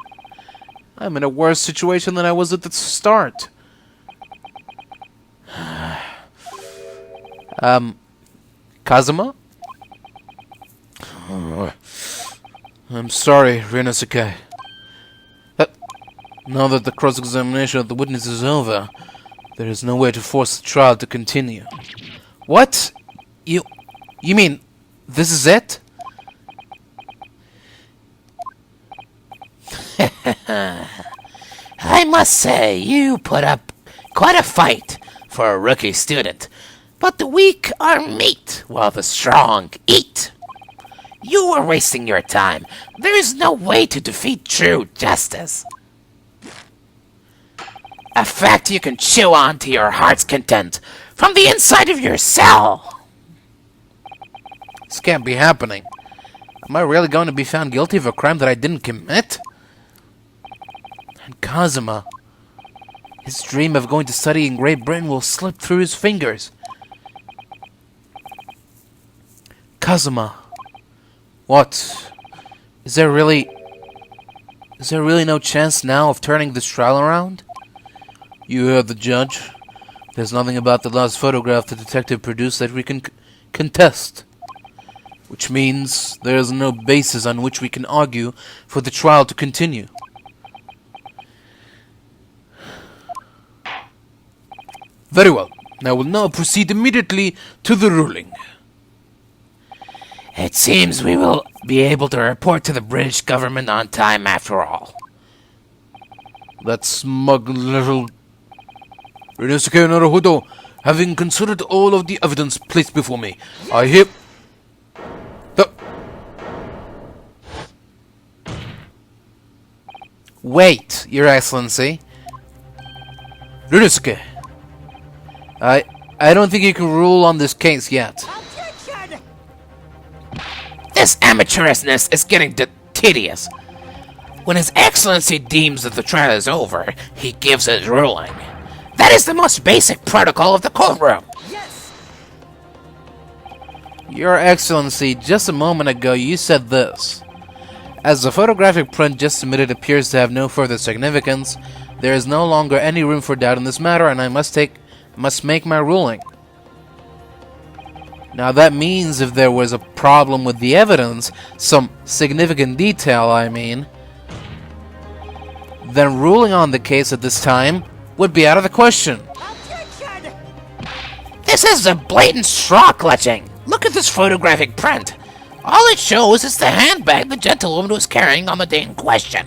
I'm in a worse situation than I was at the start. Kazuma? I'm sorry, Rinosuke. Now that the cross-examination of the witness is over, there is no way to force the trial to continue. What? You mean this is it? I must say, you put up quite a fight for a rookie student, but the weak are meat while the strong eat. You are wasting your time. There is no way to defeat true justice. A fact you can chew on to your heart's content from the inside of your cell. This can't be happening. Am I really going to be found guilty of a crime that I didn't commit? And Kazuma, his dream of going to study in Great Britain will slip through his fingers. Kazuma, what? Is there really no chance now of turning this trial around? You heard the judge. There's nothing about the last photograph the detective produced that we can contest. Which means there is no basis on which we can argue for the trial to continue. Very well. I will now proceed immediately to the ruling. It seems we will be able to report to the British government on time after all. That smug little... Rinosuke Naruhodo, having considered all of the evidence placed before me, I hereby... Wait, Your Excellency. Rinosuke, I don't think you can rule on this case yet. This amateurishness is getting tedious. When His Excellency deems that the trial is over, he gives his ruling. That is the most basic protocol of the courtroom. Your Excellency, just a moment ago you said this. As the photographic print just submitted appears to have no further significance, there is no longer any room for doubt in this matter, and I must make my ruling. Now that means if there was a problem with the evidence, some significant detail, I mean, then ruling on the case at this time would be out of the question. This is a blatant straw clutching. Look at this photographic print. All it shows is the handbag the gentlewoman was carrying on the day in question.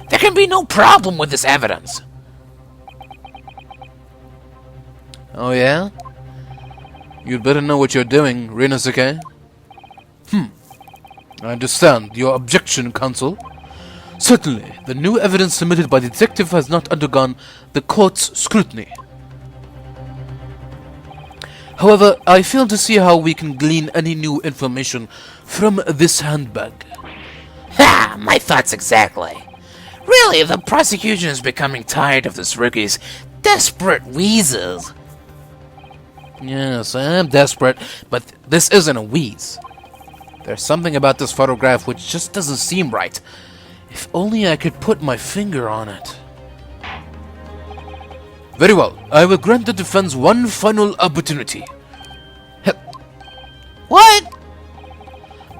There can be no problem with this evidence. Oh yeah? You'd better know what you're doing, Rinosuke. I understand your objection, counsel. Certainly, the new evidence submitted by the detective has not undergone the court's scrutiny. However, I fail to see how we can glean any new information from this handbag. Ha! My thoughts exactly. Really, the prosecution is becoming tired of this rookie's desperate wheezes. Yes, I am desperate, but this isn't a wheeze. There's something about this photograph which just doesn't seem right. If only I could put my finger on it. Very well, I will grant the defense one final opportunity. What?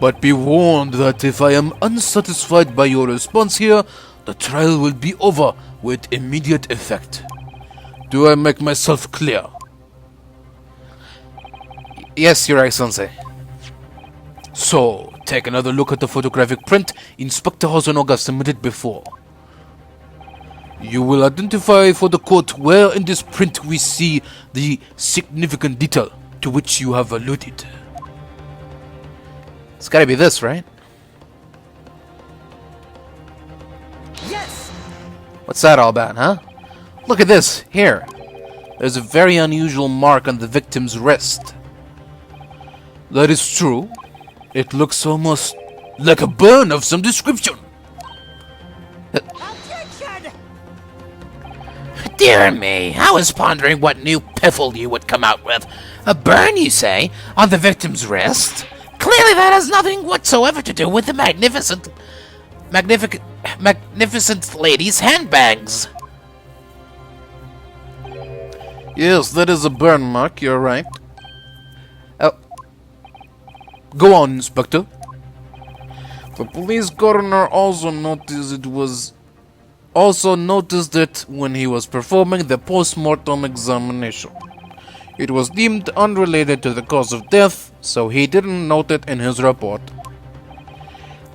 But be warned that if I am unsatisfied by your response here, the trial will be over with immediate effect. Do I make myself clear? Yes, Your Excellency. So, take another look at the photographic print Inspector Hosonoga submitted before. You will identify for the court where in this print we see the significant detail to which you have alluded. It's gotta be this, right? Yes! What's that all about, huh? Look at this, here. There's a very unusual mark on the victim's wrist. That is true. It looks almost like a burn of some description. Dear me, I was pondering what new piffle you would come out with. A burn, you say, on the victim's wrist? Clearly that has nothing whatsoever to do with the magnificent lady's handbags. Yes, that is a burn mark, you're right. Go on, Inspector. The police coroner also noticed it when he was performing the post-mortem examination. It was deemed unrelated to the cause of death, so he didn't note it in his report.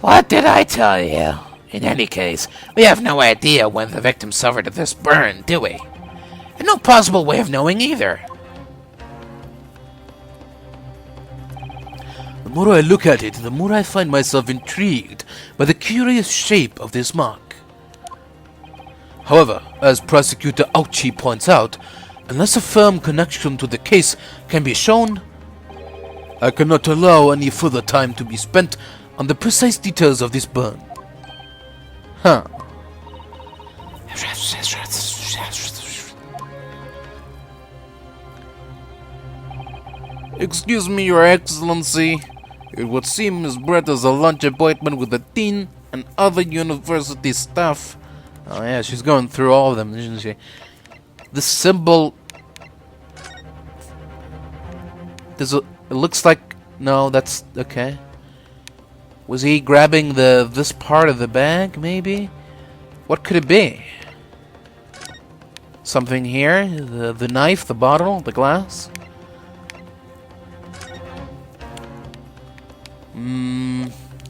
What did I tell you? In any case, we have no idea when the victim suffered this burn, do we? And no possible way of knowing either. The more I look at it, the more I find myself intrigued by the curious shape of this mark. However, as Prosecutor Auchi points out, unless a firm connection to the case can be shown, I cannot allow any further time to be spent on the precise details of this burn. Huh. Excuse me, Your Excellency. It would seem Miss Brett has a lunch appointment with the dean and other university staff. Oh yeah, she's going through all of them, isn't she? This symbol... It looks like... No, that's... okay. Was he grabbing this part of the bag, maybe? What could it be? Something here? The knife, the bottle, the glass?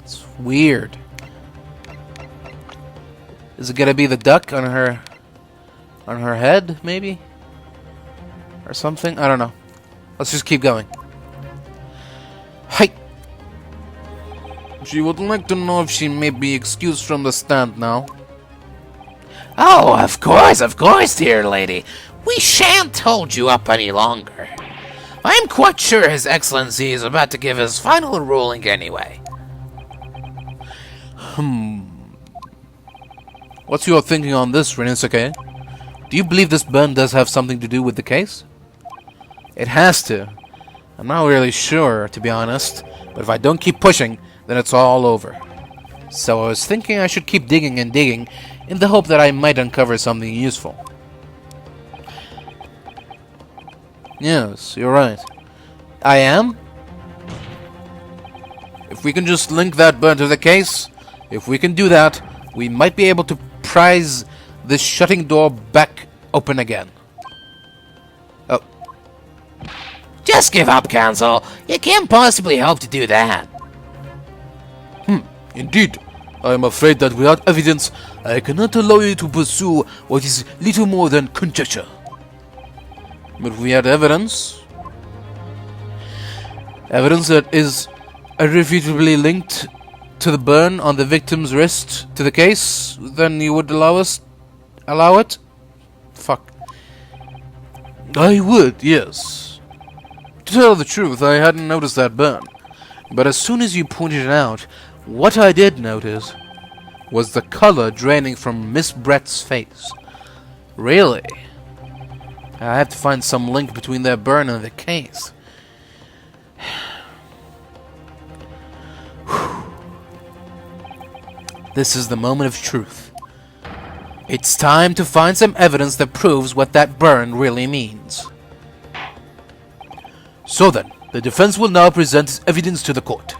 It's weird. Is it gonna be the duck on her head, maybe? Or something? I don't know. Let's just keep going. Hi. She would like to know if she may be excused from the stand now. Oh, of course, dear lady. We shan't hold you up any longer. I'm quite sure His Excellency is about to give his final ruling anyway. What's your thinking on this, Rinosuke? Do you believe this burn does have something to do with the case? It has to. I'm not really sure, to be honest, but if I don't keep pushing, then it's all over. So I was thinking I should keep digging and digging in the hope that I might uncover something useful. Yes, you're right. I am? If we can just link that burn to the case, if we can do that, we might be able to prise this shutting door back open again. Oh. Just give up, Counsel. You can't possibly hope to do that. Indeed, I am afraid that without evidence, I cannot allow you to pursue what is little more than conjecture. But if we had evidence that is irrefutably linked to the burn on the victim's wrist to the case, then you would allow it? Fuck. I would, yes. To tell the truth, I hadn't noticed that burn. But as soon as you pointed it out, what I did notice was the color draining from Miss Brett's face. Really? I have to find some link between that burn and the case. This is the moment of truth. It's time to find some evidence that proves what that burn really means. So then, the defense will now present its evidence to the court.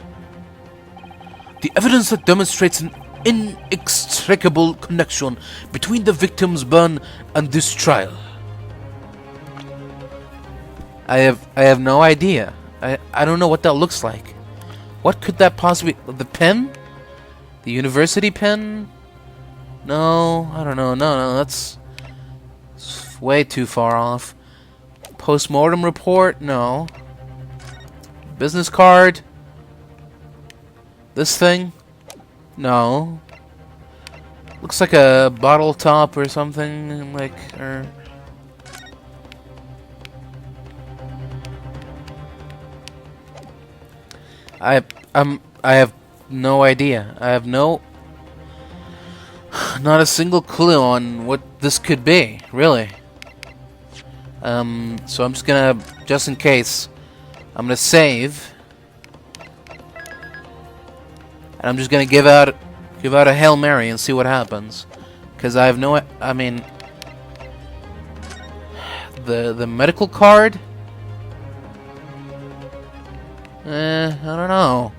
The evidence that demonstrates an inextricable connection between the victim's burn and this trial. I have no idea. I don't know what that looks like. What could that possibly... The pen? The university pen? No, I don't know. No, that's way too far off. Post-mortem report? No. Business card? This thing? No. Looks like a bottle top or something, like, or... I have no idea. I have not a single clue on what this could be, really. So I'm just gonna, just in case, I'm gonna save, and I'm just gonna give out a Hail Mary and see what happens, because I have no, I mean, the medical card. I don't know.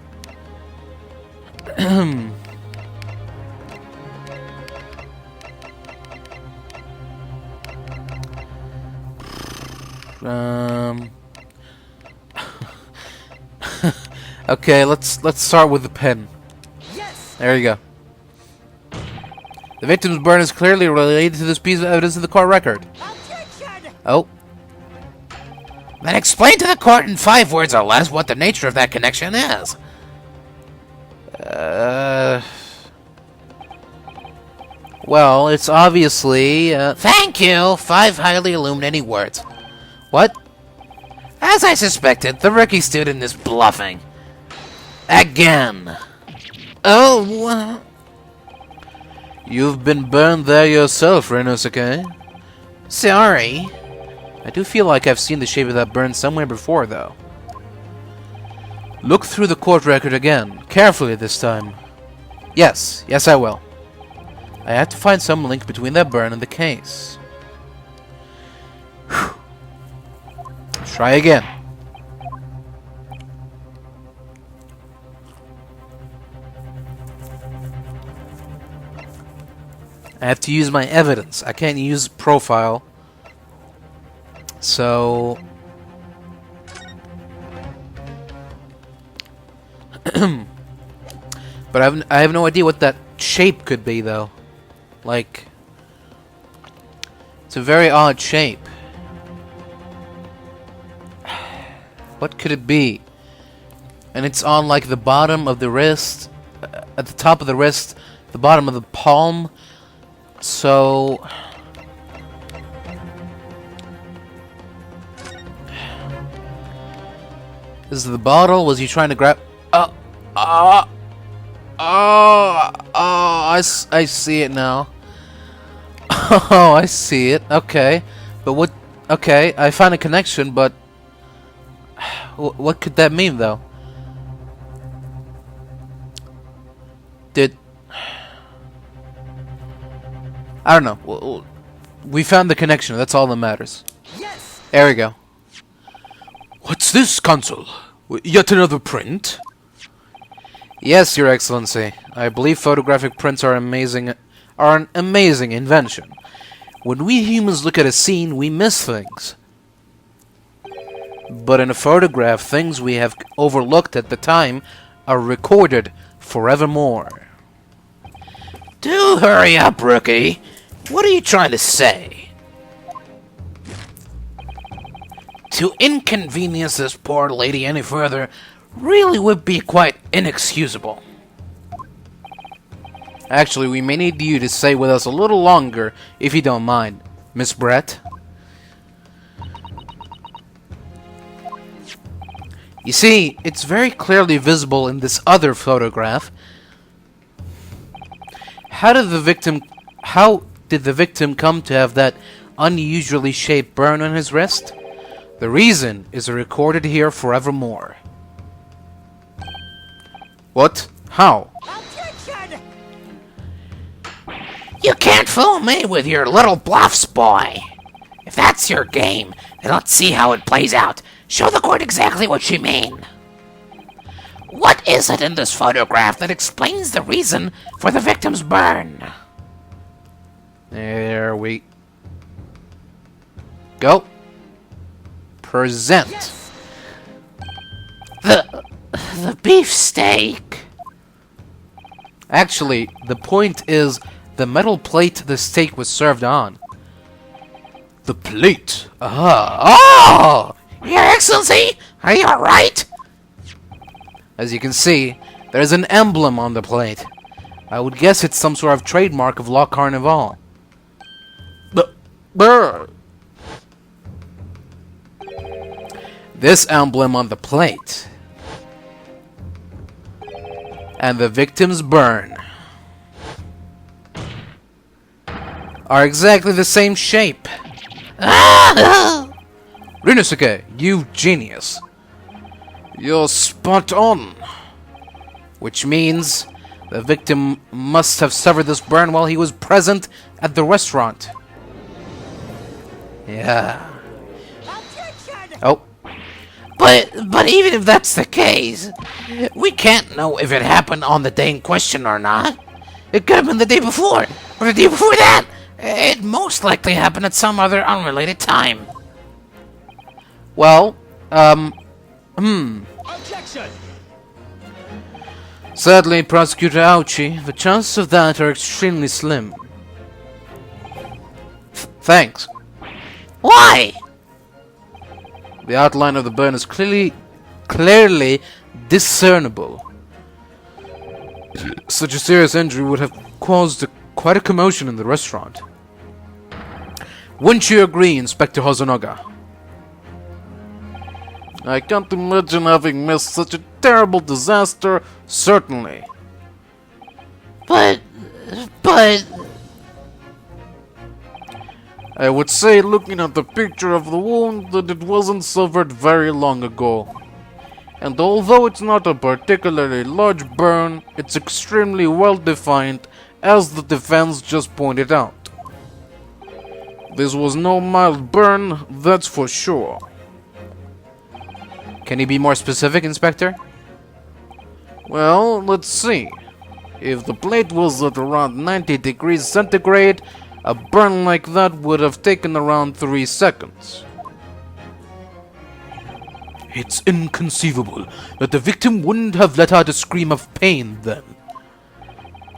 Okay, let's start with the pen. Yes. There you go. The victim's burn is clearly related to this piece of evidence in the court record. Objection. Oh. Then explain to the court in 5 words or less what the nature of that connection is. Well, it's obviously, Thank you. 5 highly illuminating words. What? As I suspected, the rookie student is bluffing. Again. Oh, You've been burned there yourself, Renosuke. sorry. I do feel like I've seen the shape of that burn somewhere before, though. Look through the court record again, carefully this time. Yes, I will. I have to find some link between that burn and the case. Whew. Try again. I have to use my evidence. I can't use profile. So... but I have no idea what that shape could be, though. Like... it's a very odd shape. What could it be? And it's on, like, the bottom of the wrist. At the top of the wrist. The bottom of the palm. So... this is the bottle? Was he trying to grab... I see it now. Oh, I see it. Okay. But what... okay, I found a connection, but... what could that mean, though? Did... I don't know. We found the connection. That's all that matters. Yes. There we go. What's this, Consul? Yet another print? Yes, Your Excellency. I believe photographic prints are an amazing invention. When we humans look at a scene, we miss things. But in a photograph, things we have overlooked at the time are recorded forevermore. Do hurry up, Rookie. What are you trying to say? To inconvenience this poor lady any further really would be quite inexcusable. Actually, we may need you to stay with us a little longer, if you don't mind, Miss Brett. You see, it's very clearly visible in this other photograph. How did the victim come to have that unusually shaped burn on his wrist? The reason is recorded here forevermore. What? How? You can't fool me with your little bluffs, boy. If that's your game, then let's see how it plays out. Show the court exactly what you mean. What is it in this photograph that explains the reason for the victim's burn? There we go. Present. Yes. The beefsteak. Actually, the point is the metal plate the steak was served on. The plate. Oh! Your Excellency, are you alright? As you can see, there's an emblem on the plate. I would guess it's some sort of trademark of La Carnival. This emblem on the plate and the victim's burn are exactly the same shape. Rinosuke, you genius. You're spot on. Which means the victim must have suffered this burn while he was present at the restaurant. Yeah. Oh. But even if that's the case, we can't know if it happened on the day in question or not. It could have been the day before, or the day before that. It most likely happened at some other unrelated time. Well, Objection! Sadly, Prosecutor Ouchi, the chances of that are extremely slim. Thanks. Why? The outline of the burn is clearly discernible. Such a serious injury would have caused quite a commotion in the restaurant. Wouldn't you agree, Inspector Hosonaga? I can't imagine having missed such a terrible disaster, certainly. But... I would say, looking at the picture of the wound, that it wasn't suffered very long ago. And although it's not a particularly large burn, it's extremely well defined, as the defense just pointed out. This was no mild burn, that's for sure. Can you be more specific, Inspector? Well, let's see. If the plate was at around 90 degrees centigrade, a burn like that would have taken around 3 seconds. It's inconceivable that the victim wouldn't have let out a scream of pain then.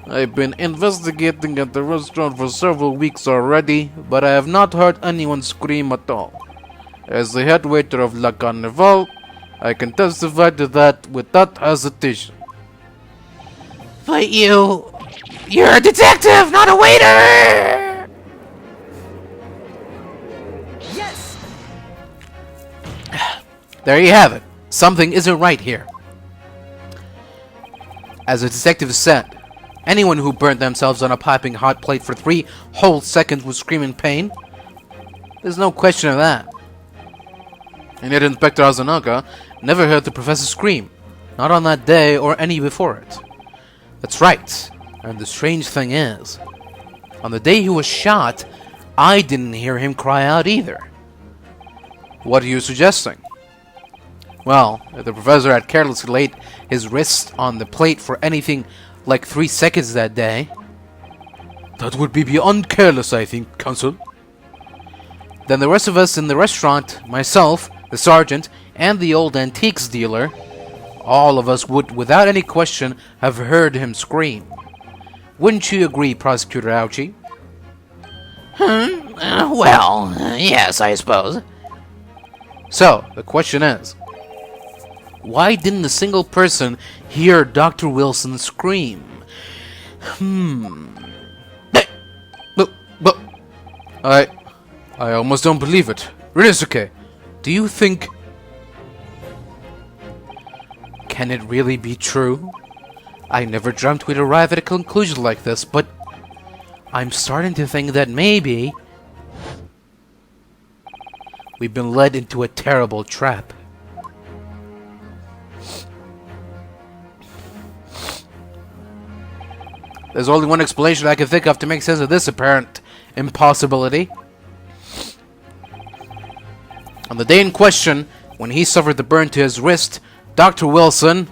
I've been investigating at the restaurant for several weeks already, but I have not heard anyone scream at all. As the head waiter of La Carnival, I can testify to that without hesitation. But you're a detective, not a waiter! Yes! There you have it. Something isn't right here. As the detective said, anyone who burned themselves on a piping hot plate for 3 whole seconds would scream in pain. There's no question of that. And yet Inspector Azunaka never heard the professor scream. Not on that day or any before it. That's right. And the strange thing is, on the day he was shot, I didn't hear him cry out either. What are you suggesting? Well, if the professor had carelessly laid his wrist on the plate for anything like 3 seconds that day... That would be beyond careless, I think, Counsel. Then the rest of us in the restaurant, myself, the sergeant, and the old antiques dealer, all of us would, without any question, have heard him scream. Wouldn't you agree, Prosecutor Ouchie? Well, yes, I suppose. So, the question is, why didn't a single person hear Dr. Wilson scream? But I almost don't believe it. Ryunosuke, do you think... Can it really be true? I never dreamt we'd arrive at a conclusion like this, but I'm starting to think that maybe we've been led into a terrible trap. There's only one explanation I can think of to make sense of this apparent impossibility. On the day in question, when he suffered the burn to his wrist, Dr. Wilson...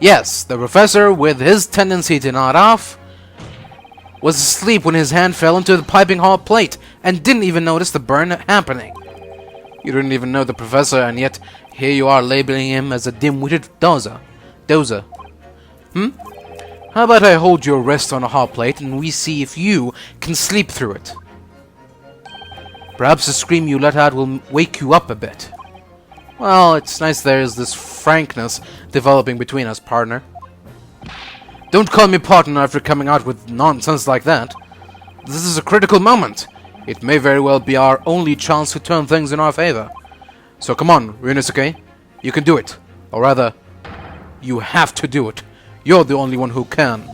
Yes, the professor, with his tendency to nod off, was asleep when his hand fell into the piping hot plate and didn't even notice the burn happening. You didn't even know the professor, and yet here you are labeling him as a dim-witted dozer. How about I hold your wrist on a hot plate and we see if you can sleep through it? Perhaps the scream you let out will wake you up a bit. Well, it's nice there's this frankness developing between us, partner. Don't call me partner after coming out with nonsense like that. This is a critical moment. It may very well be our only chance to turn things in our favor. So come on, Ryunosuke. You can do it. Or rather, you have to do it. You're the only one who can.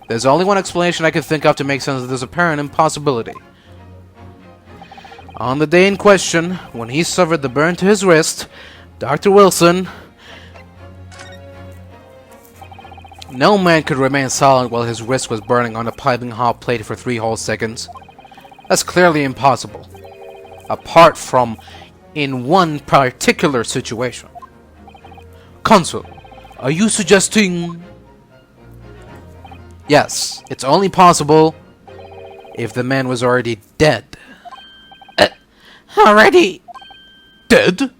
There's only one explanation I can think of to make sense of this apparent impossibility. On the day in question, when he suffered the burn to his wrist, Dr. Wilson... No man could remain silent while his wrist was burning on a piping hot plate for 3 whole seconds. That's clearly impossible. Apart from in one particular situation. Counsel, are you suggesting... Yes, it's only possible if the man was already dead. Already dead?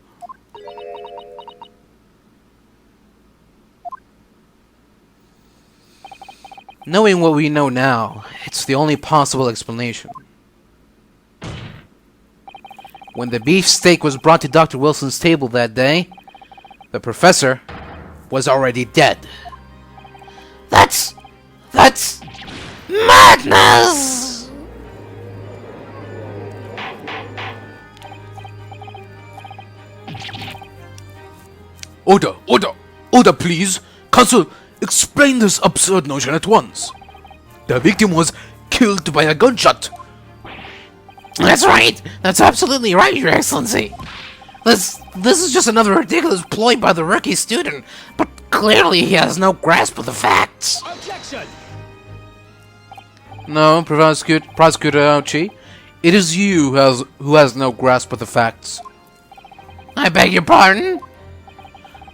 Knowing what we know now, it's the only possible explanation. When the beefsteak was brought to Dr. Wilson's table that day, the professor was already dead. That's madness! Order, please! Counsel, explain this absurd notion at once. The victim was killed by a gunshot. That's right! That's absolutely right, Your Excellency! This is just another ridiculous ploy by the rookie student, but clearly he has no grasp of the facts. Objection! No, Prosecutor Ouchie. It is you who has no grasp of the facts. I beg your pardon?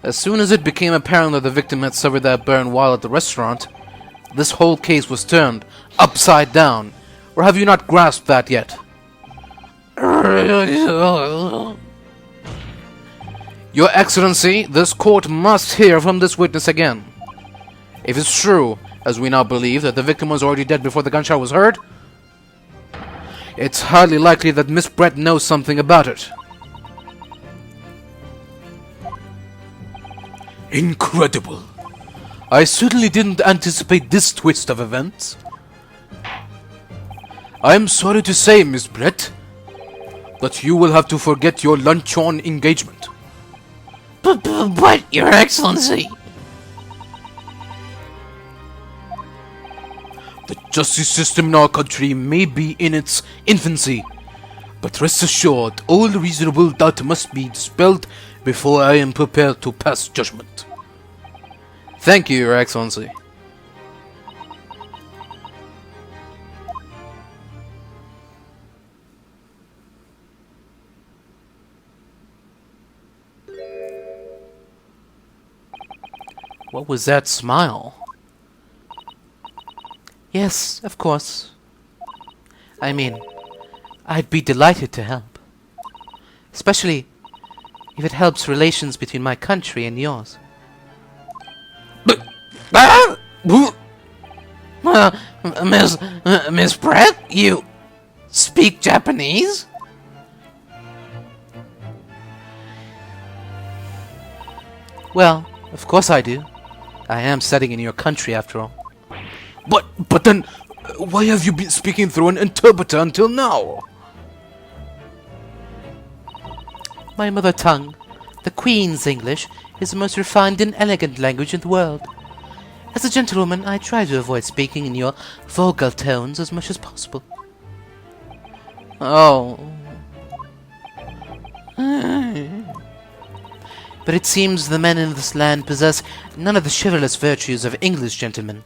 As soon as it became apparent that the victim had suffered that burn while at the restaurant, this whole case was turned upside down. Or have you not grasped that yet? Your Excellency, this court must hear from this witness again. If it's true, as we now believe, that the victim was already dead before the gunshot was heard, it's hardly likely that Miss Brett knows something about it. Incredible. I certainly didn't anticipate this twist of events. I'm sorry to say, Miss Brett, that you will have to forget your luncheon engagement. But, Your Excellency... The justice system in our country may be in its infancy, but rest assured, all reasonable doubt must be dispelled before I am prepared to pass judgment. Thank you, Your Excellency. What was that smile? Yes, of course. I mean, I'd be delighted to help. Especially if it helps relations between my country and yours. Miss Brett, you speak Japanese? Well, of course I do. I am studying in your country after all. But then, why have you been speaking through an interpreter until now? My mother tongue, the Queen's English, is the most refined and elegant language in the world. As a gentlewoman, I try to avoid speaking in your vulgar tones as much as possible. Oh. But it seems the men in this land possess none of the chivalrous virtues of English gentlemen.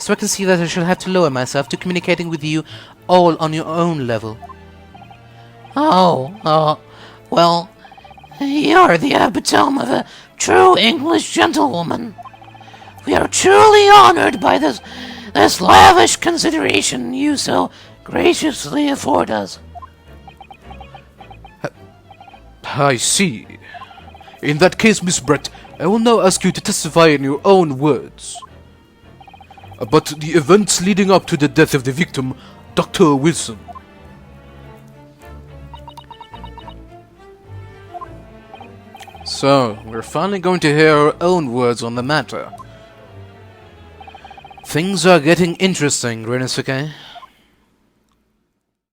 So I can see that I shall have to lower myself to communicating with you all on your own level. Well, you're the epitome of a true English gentlewoman. We are truly honored by this lavish consideration you so graciously afford us. I see. In that case, Miss Brett, I will now ask you to testify in your own words about the events leading up to the death of the victim, Dr. Wilson. So, we're finally going to hear our own words on the matter. Things are getting interesting, Renosuke.